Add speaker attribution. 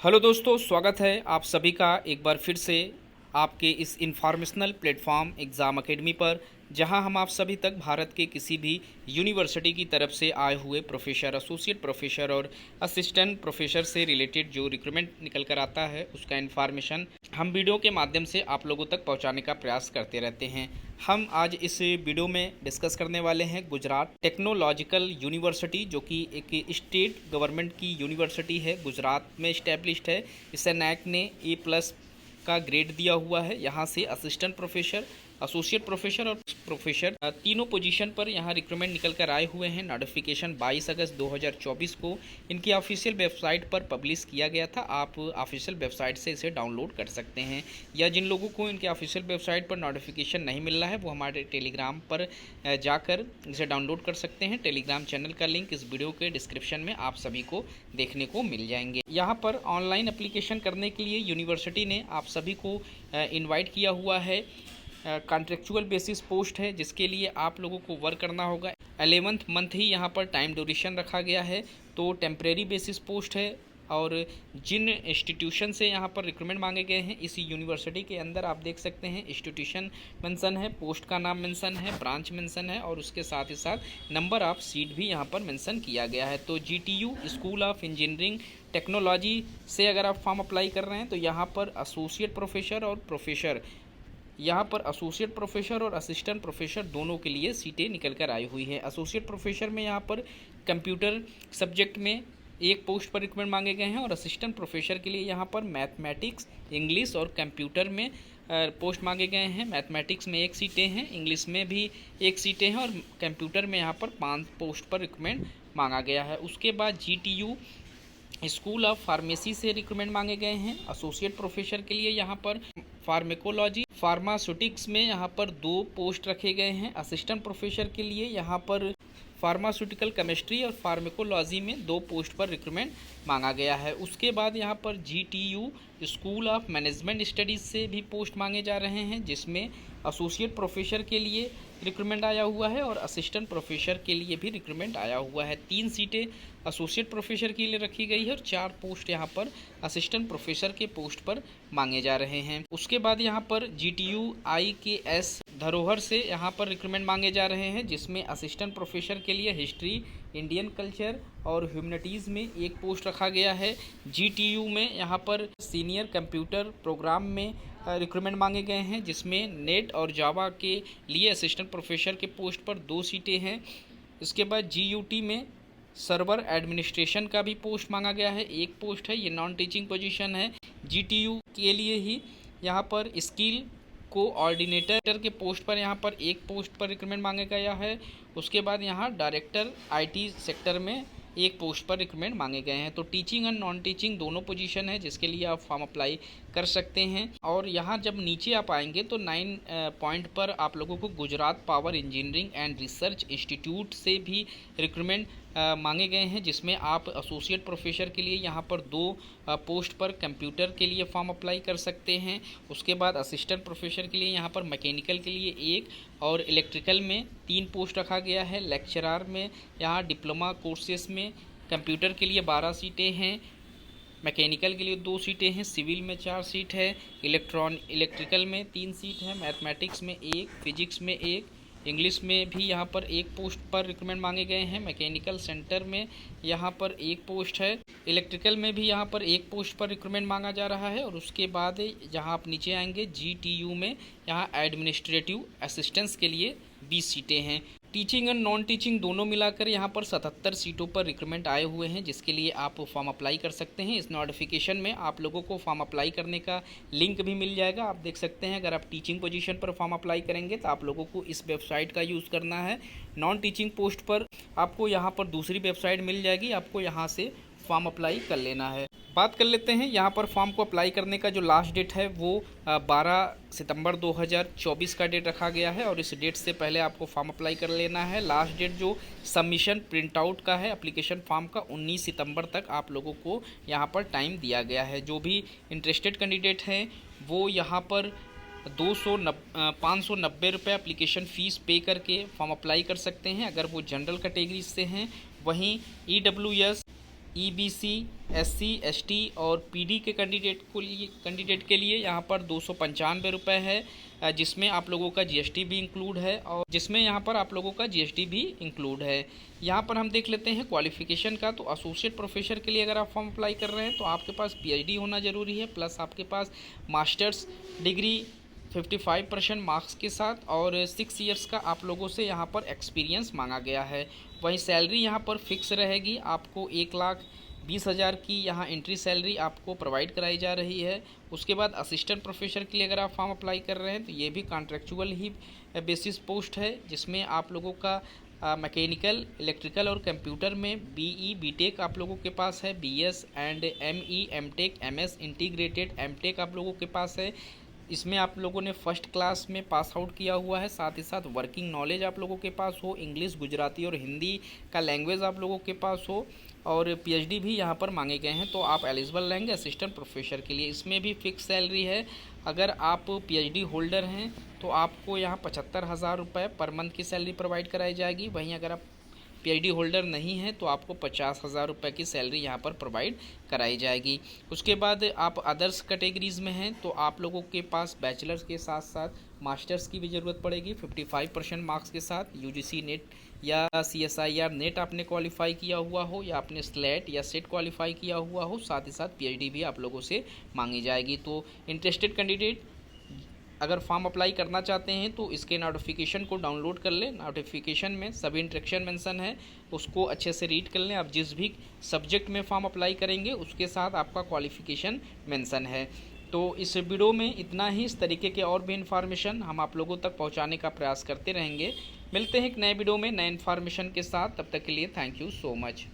Speaker 1: Hello दोस्तों, स्वागत है आप सभी का एक बार फिर से आपके इस इंफॉर्मेशनल प्लेटफॉर्म एग्ज़ाम एकेडमी पर, जहां हम आप सभी तक भारत के किसी भी यूनिवर्सिटी की तरफ से आए हुए प्रोफेसर, एसोसिएट प्रोफेसर और असिस्टेंट प्रोफेसर से रिलेटेड जो रिक्रूटमेंट निकल कर आता है उसका इन्फॉर्मेशन हम वीडियो के माध्यम से आप लोगों तक पहुंचाने का प्रयास करते रहते हैं। हम आज इस वीडियो में डिस्कस करने वाले हैं गुजरात टेक्नोलॉजिकल यूनिवर्सिटी, जो कि एक स्टेट गवर्नमेंट की यूनिवर्सिटी है, गुजरात में इस्टेब्लिश्ड है। इसे नैक ने A+ का ग्रेड दिया हुआ है। यहाँ से असिस्टेंट प्रोफेसर, एसोसिएट प्रोफेसर और प्रोफेसर तीनों पोजीशन पर यहाँ रिक्रूटमेंट निकल कर आए हुए हैं। नोटिफिकेशन 22 अगस्त 2024 को इनकी ऑफिशियल वेबसाइट पर पब्लिश किया गया था। आप ऑफिशियल वेबसाइट से इसे डाउनलोड कर सकते हैं, या जिन लोगों को इनके ऑफिशियल वेबसाइट पर नोटिफिकेशन नहीं मिल रहा है वो हमारे टेलीग्राम पर जाकर इसे डाउनलोड कर सकते हैं। टेलीग्राम चैनल का लिंक इस वीडियो के डिस्क्रिप्शन में आप सभी को देखने को मिल जाएंगे। यहाँ पर ऑनलाइन एप्लीकेशन करने के लिए यूनिवर्सिटी ने आप सभी को इनवाइट किया हुआ है। कॉन्ट्रेक्चुअल बेसिस पोस्ट है, जिसके लिए आप लोगों को वर्क करना होगा। 11th मंथ ही यहाँ पर टाइम ड्यूरेशन रखा गया है, तो टेम्परेरी बेसिस पोस्ट है। और जिन इंस्टीट्यूशन से यहाँ पर रिक्रूटमेंट मांगे गए हैं इसी यूनिवर्सिटी के अंदर आप देख सकते हैं, इंस्टीट्यूशन मेंशन है, पोस्ट का नाम मेंशन है, ब्रांच मेंशन है, और उसके साथ ही साथ नंबर ऑफ सीट भी यहाँ पर मेंशन किया गया है। तो GTU school of engineering technology से अगर आप फॉर्म अप्लाई कर रहे हैं तो यहाँ पर एसोसिएट प्रोफेसर और प्रोफेसर, यहाँ पर एसोसिएट प्रोफेसर और असिस्टेंट प्रोफेसर दोनों के लिए सीटें निकल कर आई हुई हैं। एसोसिएट प्रोफेसर में यहाँ पर कंप्यूटर सब्जेक्ट में एक पोस्ट पर रिक्रूटमेंट मांगे गए हैं, और असिस्टेंट प्रोफेसर के लिए यहाँ पर मैथमेटिक्स, इंग्लिश और कंप्यूटर में पोस्ट मांगे गए हैं। मैथमेटिक्स में 1 सीटें हैं, इंग्लिश में भी 1 सीटें हैं, और कंप्यूटर में यहाँ पर 5 पोस्ट पर रिक्रूटमेंट मांगा गया है। उसके बाद GTU स्कूल ऑफ फार्मेसी से रिक्रूटमेंट मांगे गए हैं। एसोसिएट प्रोफेसर के लिए यहाँ पर फार्मेकोलॉजी, फार्मास्यूटिक्स में यहाँ पर 2 पोस्ट रखे गए हैं। असिस्टेंट प्रोफेसर के लिए यहाँ पर फार्मास्यूटिकल केमिस्ट्री और फार्मेकोलॉजी में 2 पोस्ट पर रिक्रूटमेंट मांगा गया है। उसके बाद यहाँ पर GTU school of management studies से भी पोस्ट मांगे जा रहे हैं, जिसमें एसोसिएट प्रोफेसर के लिए रिक्रूटमेंट आया हुआ है और असिस्टेंट प्रोफेसर के लिए भी रिक्रूटमेंट आया हुआ है। 3 सीटें एसोसिएट प्रोफेसर के लिए रखी गई है और 4 पोस्ट यहाँ पर असिस्टेंट प्रोफेसर के पोस्ट पर मांगे जा रहे हैं। उसके बाद यहाँ पर GTU IKS धरोहर से यहाँ पर रिक्रूटमेंट मांगे जा रहे हैं, जिसमें असिस्टेंट प्रोफेसर के लिए हिस्ट्री, इंडियन कल्चर और ह्यूमैनिटीज़ में 1 पोस्ट रखा गया है। GTU में यहाँ पर सीनियर कंप्यूटर प्रोग्राम में रिक्रूटमेंट मांगे गए हैं, जिसमें नेट और जावा के लिए असिस्टेंट प्रोफेसर के पोस्ट पर 2 सीटें हैं। इसके बाद GUT में सर्वर एडमिनिस्ट्रेशन का भी पोस्ट मांगा गया है, 1 पोस्ट है, ये नॉन टीचिंग पोजीशन है। GTU के लिए ही यहाँ पर स्किल कोऑर्डिनेटर के पोस्ट पर यहाँ पर 1 पोस्ट पर रिक्रूटमेंट मांगा गया है। उसके बाद यहाँ डायरेक्टर IT सेक्टर में 1 पोस्ट पर रिक्रूटमेंट मांगे गए हैं। तो टीचिंग एंड नॉन टीचिंग दोनों पोजीशन है, जिसके लिए आप फॉर्म अप्लाई कर सकते हैं। और यहाँ जब नीचे आप आएंगे तो 9 पॉइंट पर आप लोगों को Gujarat power engineering and research institute से भी रिक्रूटमेंट मांगे गए हैं, जिसमें आप एसोसिएट प्रोफेसर के लिए यहाँ पर 2 पोस्ट पर कंप्यूटर के लिए फॉर्म अप्लाई कर सकते हैं। उसके बाद असिस्टेंट प्रोफेसर के लिए यहाँ पर मैकेनिकल के लिए 1 और इलेक्ट्रिकल में 3 पोस्ट रखा गया है। लेक्चरर में यहाँ डिप्लोमा कोर्सेस में कंप्यूटर के लिए 12 सीटें हैं, मैकेनिकल के लिए 2 सीटें हैं, सिविल में 4 सीट है, इलेक्ट्रिकल में 3 सीट है, मैथमेटिक्स में 1, फिजिक्स में 1, इंग्लिश में भी यहाँ पर 1 पोस्ट पर रिक्रूटमेंट मांगे गए हैं। मैकेनिकल सेंटर में यहाँ पर 1 पोस्ट है, इलेक्ट्रिकल में भी यहाँ पर 1 पोस्ट पर रिक्रूटमेंट मांगा जा रहा है। और उसके बाद जहाँ आप नीचे आएंगे GTU में यहाँ एडमिनिस्ट्रेटिव असिस्टेंस के लिए 20 सीटें हैं। टीचिंग एंड नॉन टीचिंग दोनों मिलाकर यहाँ पर 77 सीटों पर रिक्रूटमेंट आए हुए हैं, जिसके लिए आप फॉर्म अप्लाई कर सकते हैं। इस नोटिफिकेशन में आप लोगों को फॉर्म अप्लाई करने का लिंक भी मिल जाएगा। आप देख सकते हैं, अगर आप टीचिंग पोजीशन पर फॉर्म अप्लाई करेंगे तो आप लोगों को इस वेबसाइट का यूज़ करना है। नॉन टीचिंग पोस्ट पर आपको यहाँ पर दूसरी वेबसाइट मिल जाएगी, आपको यहाँ से फॉर्म अप्लाई कर लेना है। बात कर लेते हैं यहाँ पर फॉर्म को अप्लाई करने का जो लास्ट डेट है वो 12 सितंबर 2024 का डेट रखा गया है, और इस डेट से पहले आपको फॉर्म अप्लाई कर लेना है। लास्ट डेट जो सबमिशन प्रिंट आउट का है एप्लीकेशन फॉर्म का 19 सितंबर तक आप लोगों को यहाँ पर टाइम दिया गया है। जो भी इंटरेस्टेड कैंडिडेट हैं वो यहाँ पर 590 रुपये एप्लीकेशन फ़ीस पे करके फॉर्म अप्लाई कर सकते हैं, अगर वो जनरल कैटेगरी से हैं। वहीं EWS ईबीसी, एससी, एसटी और पीडी के कैंडिडेट के लिए यहाँ पर 295 रुपये है, जिसमें आप लोगों का जीएसटी भी इंक्लूड है और जिसमें यहाँ पर आप लोगों का जीएसटी भी इंक्लूड है। यहाँ पर हम देख लेते हैं क्वालिफ़िकेशन का। तो एसोसिएट प्रोफेसर के लिए अगर आप फॉर्म अप्लाई कर रहे हैं तो आपके पास पीएचडी होना ज़रूरी है, प्लस आपके पास मास्टर्स डिग्री 55% मार्क्स के साथ और 6 ईयर्स का आप लोगों से यहाँ पर एक्सपीरियंस मांगा गया है। वहीं सैलरी यहाँ पर फिक्स रहेगी, आपको 1,20,000 की यहाँ एंट्री सैलरी आपको प्रोवाइड कराई जा रही है। उसके बाद असिस्टेंट प्रोफेसर के लिए अगर आप फॉर्म अप्लाई कर रहे हैं तो ये भी कॉन्ट्रेक्चुअल ही बेसिस पोस्ट है, जिसमें आप लोगों का मैकेनिकल, इलेक्ट्रिकल और कंप्यूटर में बीई, बीटेक आप लोगों के पास है, BS and ME, MTech, MS integrated, MTech आप लोगों के पास है। इसमें आप लोगों ने फर्स्ट क्लास में पास आउट किया हुआ है, साथ ही साथ वर्किंग नॉलेज आप लोगों के पास हो, इंग्लिश, गुजराती और हिंदी का लैंग्वेज आप लोगों के पास हो और पीएचडी भी यहाँ पर मांगे गए हैं, तो आप एलिजिबल रहेंगे असिस्टेंट प्रोफेसर के लिए। इसमें भी फिक्स सैलरी है। अगर आप पीएचडी होल्डर हैं तो आपको यहाँ 75,000 रुपये पर मंथ की सैलरी प्रोवाइड कराई जाएगी। वहीं अगर आप पीएचडी होल्डर नहीं है तो आपको 50,000 रुपये की सैलरी यहाँ पर प्रोवाइड कराई जाएगी। उसके बाद आप अदर्स कैटेगरीज़ में हैं तो आप लोगों के पास बैचलर्स के साथ साथ मास्टर्स की भी ज़रूरत पड़ेगी 55% मार्क्स के साथ। यूजीसी नेट या सीएसआईआर नेट आपने क्वालिफाई किया हुआ हो या आपने स्लेट या सेट क्वालिफाई किया हुआ हो, साथ ही साथ पीएचडी भी आप लोगों से मांगी जाएगी। तो इंटरेस्टेड कैंडिडेट अगर फॉर्म अप्लाई करना चाहते हैं तो इसके नोटिफिकेशन को डाउनलोड कर लें। नोटिफिकेशन में सभी इंस्ट्रक्शन मेंशन है, उसको अच्छे से रीड कर लें। आप जिस भी सब्जेक्ट में फॉर्म अप्लाई करेंगे उसके साथ आपका क्वालिफिकेशन मेंशन है। तो इस वीडियो में इतना ही। इस तरीके के और भी इन्फॉर्मेशन हम आप लोगों तक पहुंचाने का प्रयास करते रहेंगे। मिलते हैं एक नए वीडियो में नए इन्फॉर्मेशन के साथ, तब तक के लिए थैंक यू सो मच।